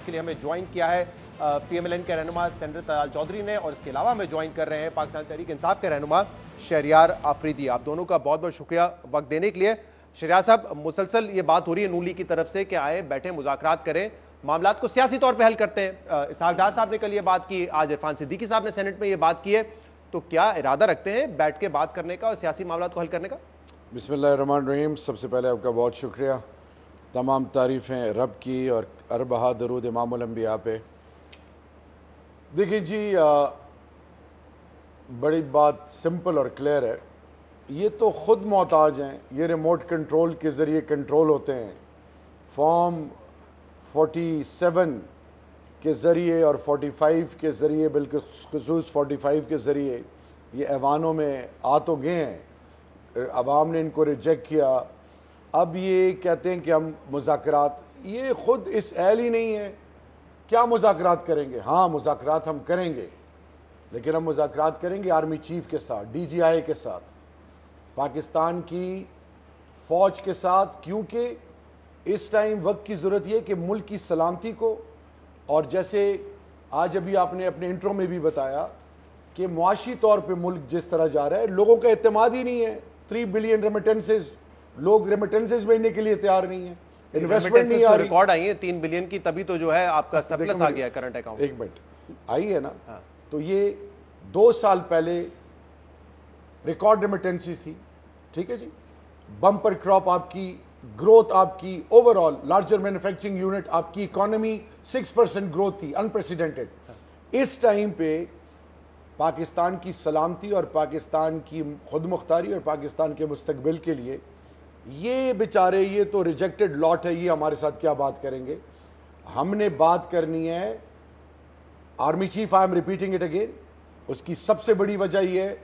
اس کے لیے ہمیں جوائن کیا ہے پی ایم ایل این کے رہنما سینیٹر طلال چودھری نے، اور اس کے علاوہ ہمیں جوائن کر رہے ہیں پاکستان تحریک انصاف کے رہنما شہریار آفریدی۔ آپ دونوں کا بہت بہت شکریہ وقت دینے کے لیے۔ شہریار صاحب، مسلسل یہ بات ہو رہی ہے نون لیگ کی طرف سے کہ آئے بیٹھے مذاکرات کریں، معاملات کو سیاسی طور پہ حل کرتے ہیں۔ اسحاق ڈار صاحب نے کل یہ بات کی، آج عرفان صدیقی صاحب نے سینٹ میں یہ بات کی ہے، تو کیا ارادہ رکھتے ہیں بیٹھ کے بات کرنے کا اور سیاسی معاملات کو حل کرنے کا؟ بسم اللہ الرحمن الرحیم۔ سب سے پہلے آپ کا بہت شکریہ، تمام تعریفیں رب کی اور اربہا درود امام الانبیاء پہ۔ دیکھیں جی، بڑی بات سمپل اور کلیئر ہے، یہ تو خود محتاج ہیں، یہ ریموٹ کنٹرول کے ذریعے کنٹرول ہوتے ہیں۔ فارم 47 کے ذریعے اور 45 کے ذریعے، بالخصوص 45 کے ذریعے یہ ایوانوں میں آ تو گئے ہیں، عوام نے ان کو ریجیکٹ کیا۔ اب یہ کہتے ہیں کہ ہم مذاکرات، یہ خود اس اہل ہی نہیں ہے، کیا مذاکرات کریں گے؟ ہاں مذاکرات ہم کریں گے، لیکن ہم مذاکرات کریں گے آرمی چیف کے ساتھ، ڈی جی آئی کے ساتھ، پاکستان کی فوج کے ساتھ، کیونکہ اس ٹائم وقت کی ضرورت یہ ہے کہ ملک کی سلامتی کو، اور جیسے آج ابھی آپ نے اپنے انٹرو میں بھی بتایا کہ معاشی طور پہ ملک جس طرح جا رہا ہے، لوگوں کا اعتماد ہی نہیں ہے۔ 3 بلین ریمیٹنسز، لوگ ریمیٹنسز بھیجنے کے لیے تیار نہیں ہیں، انویسٹمنٹ نہیں آ رہی۔ ریکارڈ آئی ہے 3 بلین کی، تبھی تو جو ہے آپ کا سرپلس آ گیا ہے کرنٹ اکاؤنٹ۔ ایک منٹ آئی ہے نا، تو یہ 2 سال پہلے ریکارڈ ریمیٹنسز تھی، ٹھیک ہے جی، بمپر کراپ آپ کی گروتھ، آپ کی over all larger manufacturing unit, آپ کی اکانومی 6% گروتھ تھی، انپریسیڈنٹڈ۔ اس ٹائم پہ پاکستان کی سلامتی اور پاکستان کی خود مختاری اور پاکستان کے مستقبل کے لیے یہ بیچارے، یہ تو ریجیکٹڈ لاٹ ہے، یہ ہمارے ساتھ کیا بات کریں گے؟ ہم نے بات کرنی ہے army chief, I am repeating it again, اس کی سب سے بڑی وجہ یہ ہے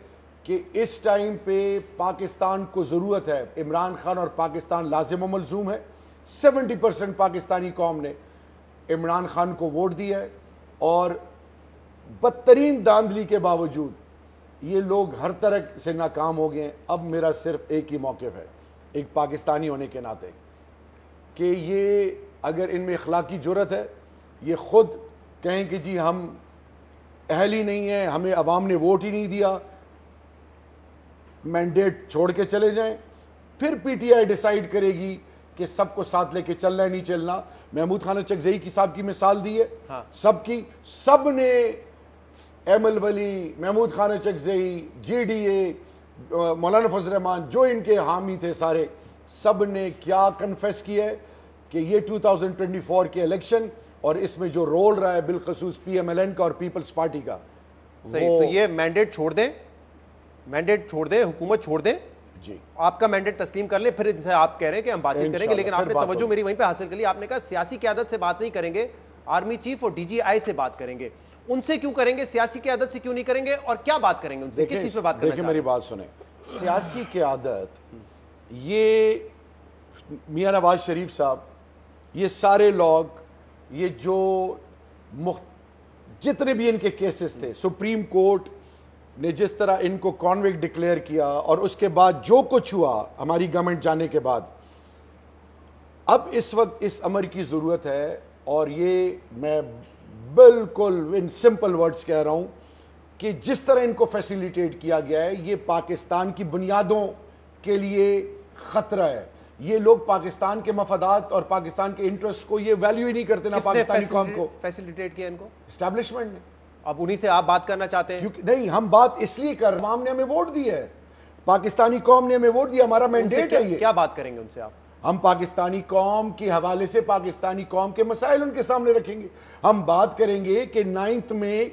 کہ اس ٹائم پہ پاکستان کو ضرورت ہے، عمران خان اور پاکستان لازم و ملزوم ہے۔ 70% پاکستانی قوم نے عمران خان کو ووٹ دیا ہے، اور بدترین داندلی کے باوجود یہ لوگ ہر طرح سے ناکام ہو گئے ہیں۔ اب میرا صرف ایک ہی موقف ہے، ایک پاکستانی ہونے کے ناطے، کہ یہ اگر ان میں اخلاقی جرت ہے، یہ خود کہیں کہ جی ہم اہل ہی نہیں ہیں، ہمیں عوام نے ووٹ ہی نہیں دیا، مینڈیٹ چھوڑ کے چلے جائیں، پھر پی ٹی آئی ڈیسائیڈ کرے گی کہ سب کو ساتھ لے کے چلنا ہے نہیں چلنا۔ محمود خان چکزئی کی صاحب کی مثال دی ہے، سب کی، سب نے Aimal Wali, Mahmood Khan Achakzai, GDA, Maulana Fazl الرحمان، جو ان کے حامی تھے سارے، سب نے کیا کنفیس کیا ہے کہ یہ 2024 کے الیکشن اور اس میں جو رول رہا ہے بالخصوص پی ایم ایل این کا اور پیپلز پارٹی کا، صحیح، تو یہ مینڈیٹ چھوڑ دیں، مینڈیٹ چھوڑ دیں، حکومت چھوڑ دیں، جی آپ کا مینڈیٹ تسلیم کر لیں، پھر ان سے آپ کہہ رہے ہیں کہ ہم بات چیت کریں گے، لیکن آپ نے توجہ میری وہیں پہ حاصل کر لی، آپ نے کہا سیاسی قیادت سے بات نہیں کریں گے، آرمی چیف اور ڈی جی آئی سے بات کریں گے۔ ان سے کیوں کریں گے؟ سیاسی قیادت سے کیوں نہیں کریں گے؟ اور کیا بات کریں گے ان سے؟ کس چیز پہ بات کریں گے؟ دیکھیں میری بات سنیں، سیاسی قیادت، یہ میاں نواز شریف صاحب، یہ سارے لوگ، یہ جو جتنے بھی ان کے کیسز تھے، سپریم کورٹ نے جس طرح ان کو کانوکٹ ڈکلیئر کیا، اور اس کے بعد جو کچھ ہوا ہماری گورنمنٹ جانے کے بعد، اب اس وقت اس امر کی ضرورت ہے، اور یہ میں بالکل ان سمپل ورڈز کہہ رہا ہوں کہ جس طرح ان کو فیسیلیٹیٹ کیا گیا ہے، یہ پاکستان کی بنیادوں کے لیے خطرہ ہے۔ یہ لوگ پاکستان کے مفادات اور پاکستان کے انٹرسٹ کو یہ ویلیو ہی نہیں کرتے، نہ پاکستانی قوم کو۔ فیسیلیٹیٹ کیا ان کو اسٹیبلشمنٹ نے۔ اب انہی سے آپ بات کرنا چاہتے ہیں؟ نہیں، ہم بات اس لیے کر رہے ہیں، عوام نے ہمیں ووٹ دیا ہے، پاکستانی قوم نے ہمیں ووٹ دیا، ہمارا مینڈیٹ ہے یہ۔ کیا بات کریں گے ان سے آپ؟ ہم پاکستانی قوم کے حوالے سے پاکستانی قوم کے مسائل ان کے سامنے رکھیں گے۔ ہم بات کریں گے کہ 9 میں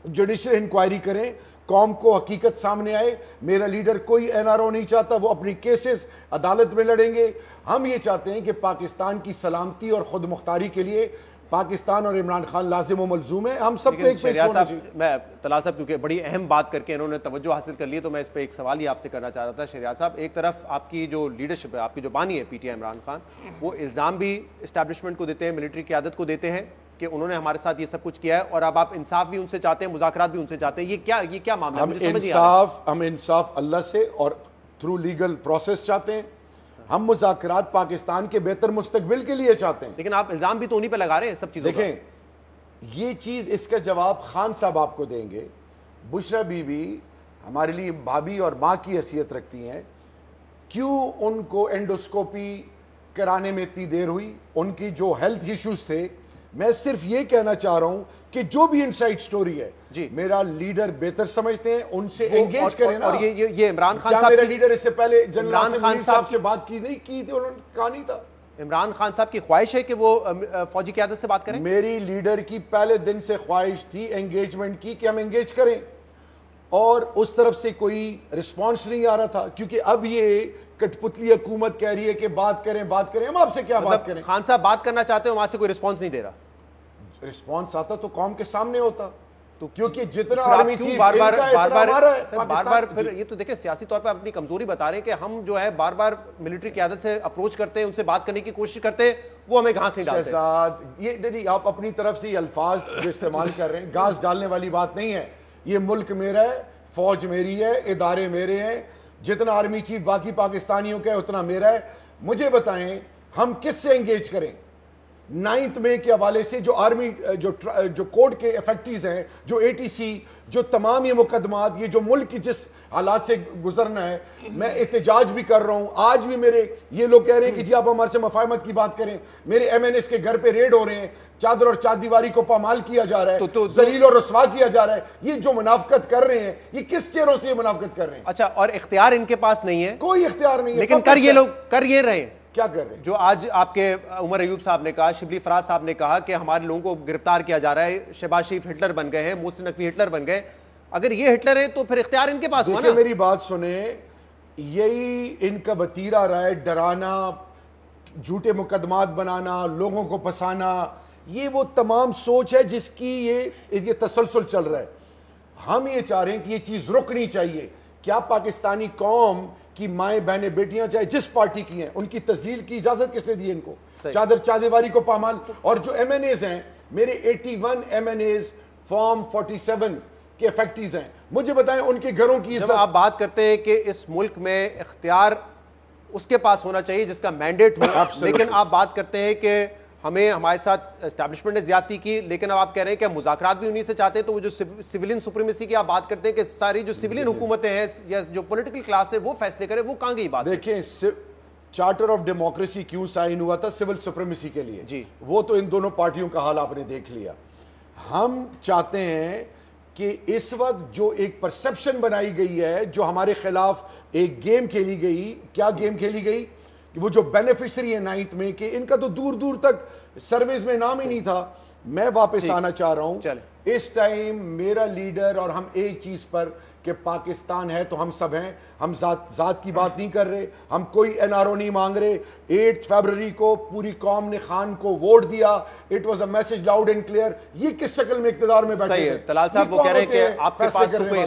جوڈیشل انکوائری کریں، قوم کو حقیقت سامنے آئے۔ میرا لیڈر کوئی این آر او نہیں چاہتا، وہ اپنی کیسز عدالت میں لڑیں گے۔ ہم یہ چاہتے ہیں کہ پاکستان کی سلامتی اور خود مختاری کے لیے پاکستان اور عمران خان لازم و ملزوم ہے۔ ہم سب کو ایک پیج ہونا چاہیے۔ میں طلال صاحب کیونکہ بڑی اہم بات کر کے انہوں نے توجہ حاصل کر لی، تو میں اس پہ ایک سوال ہی آپ سے کرنا چاہ رہا تھا شہریار صاحب۔ ایک طرف آپ کی جو لیڈرشپ ہے، آپ کی جو بانی ہے P T I Imran Khan, وہ الزام بھی اسٹیبلشمنٹ کو دیتے ہیں، ملٹری قیادت کو دیتے ہیں کہ انہوں نے ہمارے ساتھ یہ سب کچھ کیا ہے، اور اب آپ انصاف بھی ان سے چاہتے ہیں، مذاکرات بھی ان سے چاہتے ہیں۔ یہ کیا معاملہ ہے؟ ہم انصاف اللہ سے اور تھرو لیگل پروسیس چاہتے ہیں، ہم مذاکرات پاکستان کے بہتر مستقبل کے لیے چاہتے ہیں. لیکن آپ الزام بھی تو انہیں پہ لگا رہے ہیں سب چیزوں. دیکھیں یہ چیز اس کا جواب خان صاحب آپ کو دیں گے. بشرا بی بی ہمارے لیے بھابھی اور ماں کی حیثیت رکھتی ہیں. کیوں ان کو اینڈوسکوپی کرانے میں اتنی دیر ہوئی؟ ان کی جو ہیلتھ ایشوز تھے. میں صرف یہ کہنا چاہ رہا ہوں کہ جو بھی انسائٹ سٹوری ہے میرا لیڈر بہتر سمجھتے ہیں, ان سے انگیج کریں نا. اور یہ عمران خان کیا صاحب میرا لیڈر اس سے پہلے جنرل عمران خان صاحب سے بات کی نہیں کی تھی؟ انہوں نے کہا نہیں تھا. عمران خان صاحب کی خواہش ہے کہ وہ فوجی قیادت سے بات کریں. میری لیڈر کی پہلے دن سے خواہش تھی انگیجمنٹ کی کہ ہم انگیج کریں, اور اس طرف سے کوئی رسپانس نہیں آ رہا تھا. کیونکہ اب یہ کٹ پتلی حکومت کہہ رہی ہے کہ بات کریں بات کریں. ہم آپ سے کیا بات کریں؟ خان صاحب بات کرنا چاہتے ہیں, وہاں سے کوئی رسپانس نہیں دے رہا. رسپانس آتا تو قوم کے سامنے ہوتا. تو کیونکہ جتنا آپ آرمی کیوں چیف بار بار پھر یہ تو دیکھیں سیاسی طور پہ اپنی کمزوری بتا رہے ہیں کہ ہم جو ہے بار بار ملٹری قیادت سے اپروچ کرتے ہیں, ان سے بات کرنے کی کوشش کرتے ہیں, وہ ہمیں گھاس نہیں ڈالتے. شہزاد یہ نہیں, آپ اپنی طرف سے یہ الفاظ جو استعمال کر رہے ہیں گھاس ڈالنے والی بات نہیں ہے. یہ ملک میرا ہے, فوج میری ہے, ادارے میرے ہیں. جتنا آرمی چیف باقی پاکستانیوں کا ہے اتنا میرا ہے. مجھے بتائیں ہم کس سے انگیج کریں؟ 9 مئی کے حوالے سے جو آرمی جو کوڈ کے افیکٹیز ہیں, جو ATC, جو تمام یہ مقدمات, یہ جو ملک کی جس حالات سے گزرنا ہے, میں احتجاج بھی کر رہا ہوں. آج بھی میرے یہ لوگ کہہ رہے ہیں کہ جی آپ ہمارے سے مفاہمت کی بات کریں. میرے MNAs کے گھر پہ ریڈ ہو رہے ہیں, چادر اور چار دیواری کو پامال کیا جا رہا ہے, ذلیل اور رسوا کیا جا رہا ہے. یہ جو منافقت کر رہے ہیں یہ کس چہروں سے یہ منافقت کر رہے ہیں؟ اچھا, اور اختیار ان کے پاس نہیں ہے, کوئی اختیار نہیں ہے. لیکن کر یہ رہے ہیں. کیا کر رہے ہیں؟ جو آج آپ کے عمر ایوب صاحب نے کہا, شبلی فراز صاحب نے کہا کہ ہمارے لوگوں کو گرفتار کیا جا رہا ہے, شہباز شریف ہٹلر بن گئے ہیں, محسن نقوی ہٹلر بن گئے. اگر یہ ہٹلر ہے تو پھر اختیار ان کے پاس ہوا نا. میری بات سنیں, یہی ان کا وتیرہ رہا ہے, ڈرانا, جھوٹے مقدمات بنانا, لوگوں کو پھنسانا. یہ وہ تمام سوچ ہے جس کی یہ تسلسل چل رہا ہے. ہم یہ چاہ رہے ہیں کہ یہ چیز رکنی چاہیے. کیا پاکستانی قوم کی مائیں بہنیں بیٹیاں چاہے جس پارٹی کی ہیں, ان کی تذلیل کی اجازت کس نے دی ان کو؟ چادر چادیواری کو پامال. اور جو MNAs ہیں میرے 81 MNAs فارم 47 کے افیکٹیز ہیں, مجھے بتائیں ان کے گھروں کی جب آپ بات کرتے ہیں کہ اس ملک میں اختیار اس کے پاس ہونا چاہیے جس کا مینڈیٹ ہو, لیکن آپ بات کرتے ہیں کہ ہمیں ہمارے ساتھ اسٹیبلشمنٹ نے زیادتی کی, لیکن اب آپ کہہ رہے ہیں کہ مذاکرات بھی انہی سے چاہتے ہیں. تو وہ جو سویلین سپریمیسی کی آپ بات کرتے ہیں کہ ساری جو سویلین حکومتیں ہیں یا جو پولیٹیکل کلاس ہے وہ فیصلے کرے, وہ کہاں گئی بات؟ دیکھیں چارٹر آف ڈیموکریسی کیوں سائن ہوا تھا؟ سول سپریمیسی کے لیے. جی, وہ تو ان دونوں پارٹیوں کا حال آپ نے دیکھ لیا. ہم چاہتے ہیں کہ اس وقت جو ایک پرسپشن بنائی گئی ہے, جو ہمارے خلاف ایک گیم کھیلی گئی. کیا گیم کھیلی گئی؟ وہ جو بینیفیشری ہیں 9 مئی کے, ان کا تو دور دور تک سرویز میں نام ہی نہیں تھا. میں واپس آنا چاہ رہا ہوں. اس ٹائم میرا لیڈر اور ہم ایک چیز پر کہ پاکستان ہے تو ہم سب ہیں. ہم ذات کی بات نہیں کر رہے, ہم کوئی NRO نہیں مانگ رہے. 8 فروری کو پوری قوم نے خان کو ووٹ دیا. It was a message loud and clear. یہ کس شکل میں اقتدار میں بیٹھے ہیں؟ طلال صاحب وہ کہہ رہے ہیں کہ آپ کے پاس تو کوئی